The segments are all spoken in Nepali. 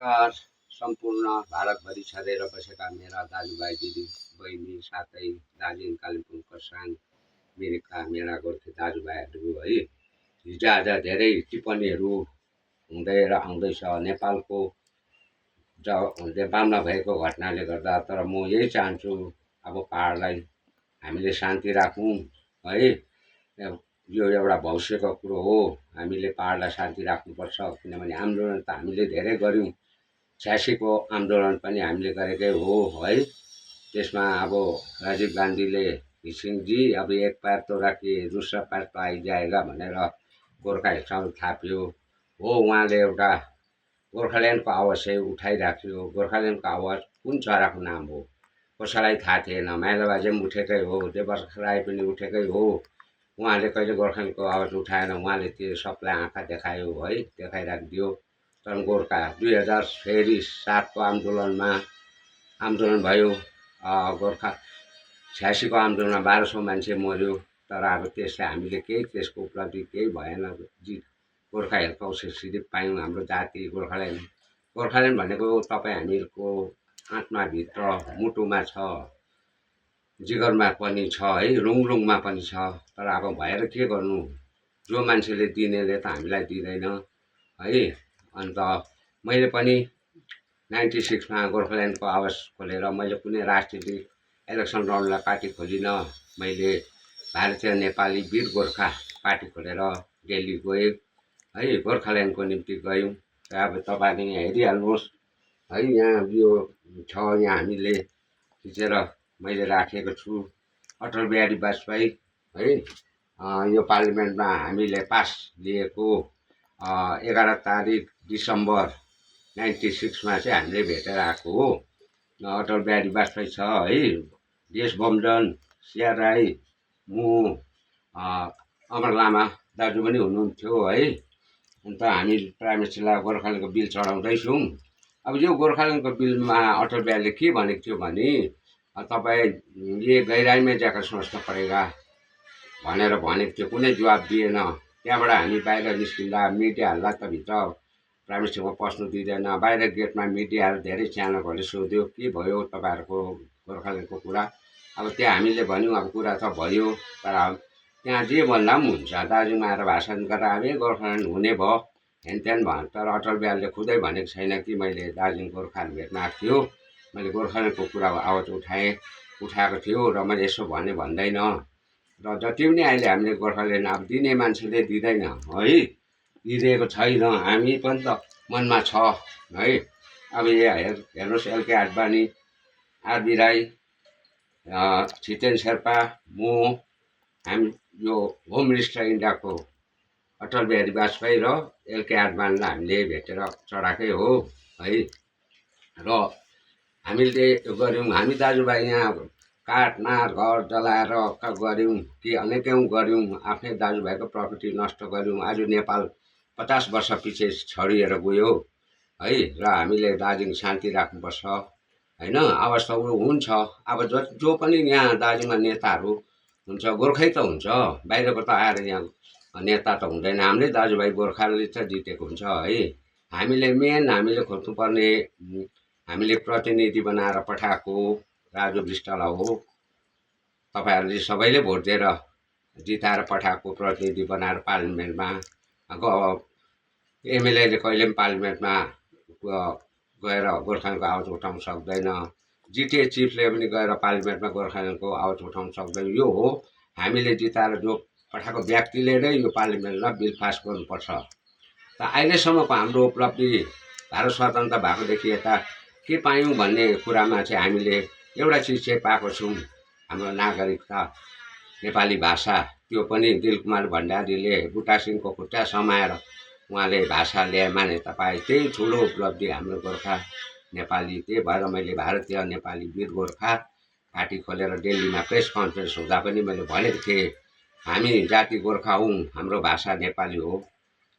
नमस्कार सम्पूर्ण भारतभरि छरेर बसेका मेरा दाजुभाइ दिदी बहिनी साथै दार्जिलिङ कालिम्पोङ खरसाङ मिरिकका मेरा गोर्खे दाजुभाइहरू है हिजोआज धेरै टिप्पणीहरू हुँदै र आउँदैछ नेपालमा भएको घटनाले गर्दा। तर म यही चाहन्छु अब पहाडलाई हामीले शान्ति राखौँ है। यो एउटा भविष्यको कुरो हो, हामीले पहाडलाई शान्ति राख्नुपर्छ। किनभने आन्दोलन त हामीले धेरै गऱ्यौँ, 86 को आन्दोलन पनि हामीले गरेकै हो है। त्यसमा अब राजीव गान्धीले घिसिङजी अब एक पैर तो राखिए दूसरा पैर तो आइजाएगा भनेर गोर्खा हिसाब थाप्यो हो। उहाँले एउटा गोर्खाल्यान्डको आवाज चाहिँ उठाइराख्यो। गोर्खाल्यान्डको आवाज कुन चराको नाम हो कसैलाई थाहा थिएन। माइलाबाजे पनि उठेकै हो, देवबर्ख राई पनि उठेकै हो। उहाँले कहिले गोर्खाल्यान्डको आवाज उठाएन। उहाँले त्यो सबलाई आँखा देखायो है, देखाइराखिदियो। तर गोर्खा 2007 को आन्दोलन भयो। गोर्खा 86 को आन्दोलनमा 1200 मान्छे मर्यो। तर अब त्यसलाई हामीले केही त्यसको उपलब्धि केही भएन। गोर्खा हेल्थ काउन्सिल सिधै पायौँ। हाम्रो जाति गोर्खाल्यान्ड भनेको तपाईँ हामीहरूको आत्माभित्र मुटुमा छ, जिगरमा पनि छ है, रुङरुङमा पनि छ। तर अब भएर के गर्नु, जो मान्छेले दिनेले त हामीलाई दिँदैन है। अन्त मैले पनि 96 मा गोर्खाल्यान्डको आवाज खोलेर मैले कुनै राजनीतिक इलेक्सन लड्नलाई पार्टी खोलिनँ। मैले भारतीय नेपाली वीर गोर्खा पार्टी खोलेर दिल्ली गएँ है, गोर्खाल्यान्डको निम्ति गयौँ। अब तपाईँले यहाँ हेरिहाल्नुहोस् है, यहाँ यो छ, यहाँ हामीले खिचेर मैले राखेको छु। अटल बिहारी वाजपेयी है, यो पार्लिमेन्टमा हामीले पास लिएको 11 तारिक डिसेम्बर 96 मा चाहिँ हामीले भेटेर आएको हो। अटल बिहारी वाजपेयी छ है, देश बमजन, सिया राई, म, अमर लामा दाजु पनि हुनुहुन्थ्यो है। अन्त हामी प्राइम मिनिस्टरलाई गोर्खाल्यान्डको बिल चढाउँदैछौँ। अब यो गोर्खाल्यान्डको बिलमा अटल बिहारीले के भनेको थियो भने तपाईँ ये गहिराईमै जाकर सोच्नु परेगा भनेर भनेको थियो। कुनै जवाब दिएन। त्यहाँबाट हामी बाहिर निस्किँदा मिडियाहरूलाई त भित्र प्राइम मिनिस्टरमा पस्नु दिँदैन। बाहिर गेटमा मिडियाहरू धेरै च्यानलहरूले सोध्यो के भयो तपाईँहरूको गोर्खाल्यान्डको कुरा। अब त्यहाँ हामीले भन्यौँ अब कुरा त भयो, तर त्यहाँ जे भन्दा पनि हुन्छ। दार्जिलिङमा आएर भाषण गरेर अब गोर्खाल्यान्ड हुने भयो हेनतेन भयो। तर अटल बिहारीले खुदै भनेको छैन कि मैले दार्जिलिङ गोर्खाहरू भेट्न आएको थियो, मैले गोर्खाल्यान्डको कुरा आवाज उठाएको थियो र मैले यसो भन्दैन। र जति पनि अहिले हामीले गोर्खाल्यान्ड अब दिने मान्छेले दिँदैन है, दिइदिएको छैन। हामी पनि त मनमा छ है। अब यहाँ हेर्नुहोस्, एलके आडवाणी, आरबी राई, छितेन शेर्पा, म, हामी यो होम मिनिस्टर इन्डियाको अटल बिहारी वाजपेयी र एलके आडवाणीलाई हामीले भेटेर चढाएकै हो है। र हामीले गऱ्यौँ, हामी दाजुभाइ यहाँ काटमा घर जलाएर गऱ्यौँ कि अनेकौँ गऱ्यौँ, आफ्नै दाजुभाइको प्रपर्टी नष्ट गऱ्यौँ। आज नेपाल 50 वर्ष पछि छरिएर गयो है। र हामीले दार्जिलिङ शान्ति राख्नुपर्छ होइन। आवाज त हुन्छ। अब जो पनि यहाँ दार्जिलिङमा नेताहरू हुन्छ गोर्खै त हुन्छ, बाहिरको त आएर यहाँ नेता त हुँदैन। हाम्रै दाजुभाइ गोर्खाले त जितेको हुन्छ है। हामीले खोज्नुपर्ने हामीले प्रतिनिधि बनाएर पठाएको राजु विष्टलाई हो। तपाईँहरूले सबैले भोट दिएर जिताएर पठाएको प्रतिनिधि बनाएर पार्लिमेन्टमा एमएलएले कहिले पनि पार्लिमेन्टमा गएर गोर्खाल्यान्डको आवाज उठाउन सक्दैन। जिटिए चिफले पनि गएर पार्लिमेन्टमा गोर्खाल्यान्डको आवाज उठाउन सक्दैन। यो हो, हामीले जिताएर जो पठाएको व्यक्तिले नै यो पार्लिमेन्टमा बिल पास गर्नुपर्छ। त अहिलेसम्मको हाम्रो उपलब्धि भारत स्वतन्त्र भएकोदेखि यता के पायौँ भन्ने कुरामा चाहिँ हामीले एउटा चिज चाहिँ पाएको छौँ, हाम्रो नागरिकता नेपाली भाषा। त्यो पनि दिलकुमार भण्डारीले बुटा सिंहको खुट्टा समाएर उहाँले भाषा ल्याए, मान्यता पाए। त्यही ठुलो उपलब्धि हाम्रो गोर्खा नेपाली। त्यही भएर मैले भारतीय नेपाली वीर गोर्खा पार्टी खोलेर दिल्लीमा प्रेस कन्फरेन्स हुँदा पनि मैले भनेको थिएँ, हामी जाति गोर्खा हौँ, हाम्रो भाषा नेपाली हो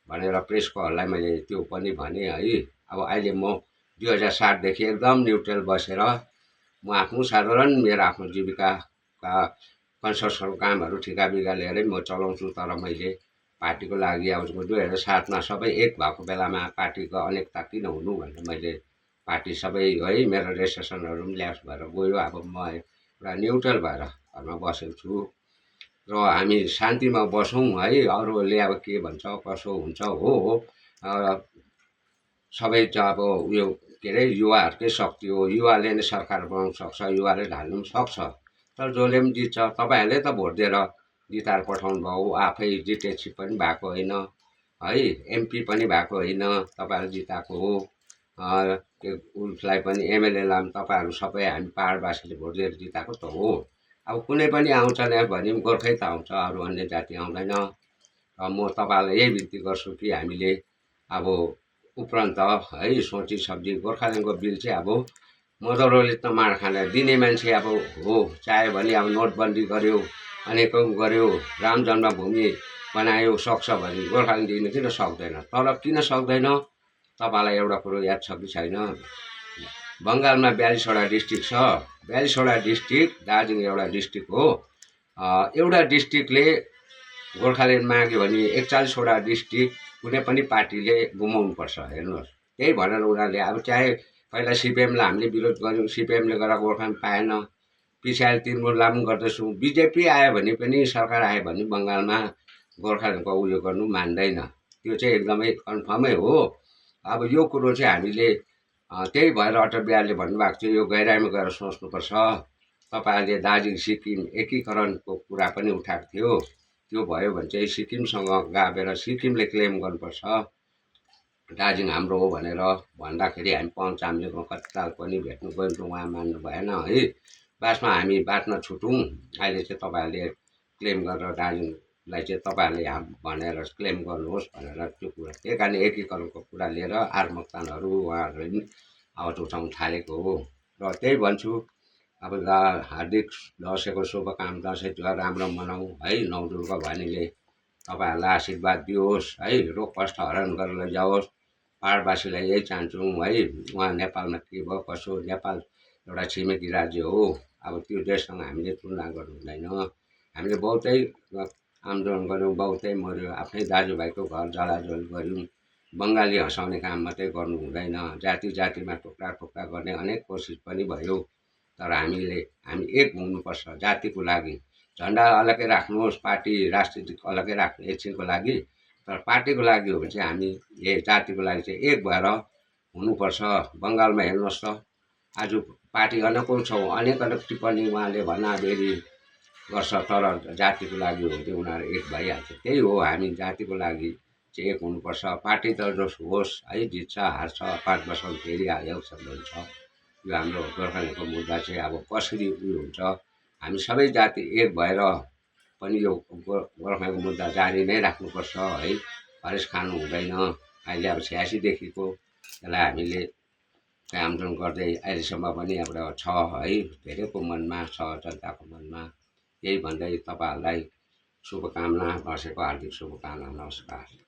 भनेर प्रेसकोहरूलाई मैले त्यो पनि भने है। अब अहिले म 2007 एकदम न्युट्रल बसेर म आफ्नो साधारण मेरो आफ्नो जीविकाका कन्स्ट्रक्सन कामहरू ठिका बिगा लिएरै म चलाउँछु। तर मैले पार्टीको लागि अब 2007मा सबै एक भएको बेलामा पार्टीको अनेकता किन हुनु भनेर मैले पार्टी सबै है मेरो रेजिस्ट्रेसनहरू पनि ल्याप्स भएर गयो। अब म एउटा न्युट्रल भएर घरमा बसेको छु र हामी शान्तिमा बसौँ है। अरूहरूले अब के भन्छ कसो हुन्छ हो सबै त अब उयो के अरे युवाहरूकै शक्ति हो। युवाले नै सरकार बनाउन सक्छ, युवाले ढाल्नु पनि सक्छ। तर जसले पनि जित्छ, तपाईँहरूले त भोट दिएर जिताएर पठाउनु भयो, आफै जितेसी पनि भएको होइन है, एमपी पनि भएको होइन, तपाईँहरूले जिताएको हो। त्यो उसलाई पनि एमएलएलाई पनि तपाईँहरू सबै हामी पाहाडवासीले भोट दिएर जिताएको त हो। अब कुनै पनि आउँछ भने पनि गोर्खै त आउँछ, अरू अन्य जाति आउँदैन। र म तपाईँहरूलाई यही बिन्ती गर्छु कि हामीले अब उपरान्त है सोची सम्झी गोर्खाल्यान्डको बिल चाहिँ अब मदरोले त मार खाँदा दिने मान्छे अब हो। चाह्यो भने अब नोटबन्दी गर्यो, अनेकौँ गर्यो, राम जन्मभूमि बनायो, सक्छ भने गोर्खाल्यान्ड दिनु किन सक्दैन? तर किन सक्दैन तपाईँलाई एउटा कुरो याद छ कि छैन? बङ्गालमा 42वटा डिस्ट्रिक्ट छ। 42वटा डिस्ट्रिक्ट, दार्जिलिङ एउटा डिस्ट्रिक्ट हो। एउटा डिस्ट्रिक्टले गोर्खाल्यान्ड माग्यो भने 41वटा डिस्ट्रिक्ट कुनै पनि पार्टीले गुमाउनुपर्छ। हेर्नुहोस्, त्यही भनेर उनीहरूले अब चाहे पहिला सिपिएमलाई हामीले विरोध गऱ्यौँ, सिपिएमले गर्दा गोर्खाल्यान्ड पाएन, पछाडि तृणमूललाई पनि गर्दैछौँ। बिजेपी आयो भने पनि, सरकार आयो भने बङ्गालमा गोर्खाल्यान्डको उयो गर्नु मान्दैन। त्यो चाहिँ एकदमै कन्फर्मै हो। अब यो कुरो चाहिँ हामीले त्यही भएर अटल बिहारीले भन्नुभएको थियो, यो गहिराइमा गएर सोच्नुपर्छ। तपाईँहरूले दार्जिलिङ सिक्किम एकीकरणको कुरा पनि उठाएको थियो। त्यो भयो भने चाहिँ सिक्किमसँग गाभेर सिक्किमले क्लेम गर्नुपर्छ दार्जिलिङ हाम्रो हो भनेर भन्दाखेरि हामी पवन चामलिङको कतिताल पनि भेट्नु गयौँ, उहाँ मान्नु भएन है। बासमा हामी बाँच्न छुटौँ। अहिले चाहिँ तपाईँहरूले क्लेम गरेर दार्जिलिङलाई चाहिँ तपाईँहरूले भनेर क्लेम गर्नुहोस् भनेर त्यो कुरा, त्यही कारण एकीकरणको कुरा लिएर आर मोक्तानहरू उहाँहरूले पनि आवाज उठाउन थालेको हो। र त्यही भन्छु, अब हार्दिक दसैँको शुभकामना। दसैँ तिहार राम्रो मनाउँ है। नौ दुर्गा भवानीले तपाईँहरूलाई आशीर्वाद दियोस् है, रोग कष्ट हरण गरेर लैजाओस्। पाहाडवासीलाई यही चाहन्छौँ है। उहाँ नेपालमा के भयो कसो, नेपाल एउटा छिमेकी राज्य हो। अब त्यो देशसँग हामीले तुलना गर्नु हुँदैन। हामीले बहुतै आन्दोलन गऱ्यौँ, बहुतै मऱ्यो, आफ्नै दाजुभाइको घर जलाजल गऱ्यौँ। बङ्गाली हँसाउने काम मात्रै गर्नु हुँदैन। जाति जातिमा टुक्रा टुक्रा गर्ने अनेक कोसिस पनि भयो। तर हामी एक हुनुपर्छ जातिको लागि। झन्डा अलग्गै राख्नुहोस्, पार्टी राजनीतिक अलग्गै राख्नु एकछिनको लागि, तर पार्टीको लागि हो भने चाहिँ हामी जातिको लागि चाहिँ एक भएर हुनुपर्छ। बङ्गालमा हेर्नुहोस् त, आज पार्टी अनेकौँ छौँ, अनेक टिप्पणी उहाँले भनाबेरी गर्छ, तर जातिको लागि हो भने उनीहरू एक भइहाल्छ। त्यही हो, हामी जातिको लागि चाहिँ एक हुनुपर्छ। पार्टी त जस होस् है, जित्छ हार्छ, 5 वर्षमा फेरि इलेक्सन हुन्छ। यो हाम्रो गोर्खाल्यान्डको मुद्दा चाहिँ अब कसरी उयो हुन्छ, हामी सबै जाति एक भएर पनि यो गोर्खाल्यान्डको मुद्दा जारी नै राख्नुपर्छ है। हरेस खानु हुँदैन। अहिले अब 86देखिको यसलाई हामीले आन्दोलन गर्दै अहिलेसम्म पनि एउटा छ है, धेरैको मनमा छ, जनताको मनमा। यही भन्दै तपाईँहरूलाई शुभकामना, दसैँको हार्दिक शुभकामना, नमस्कार।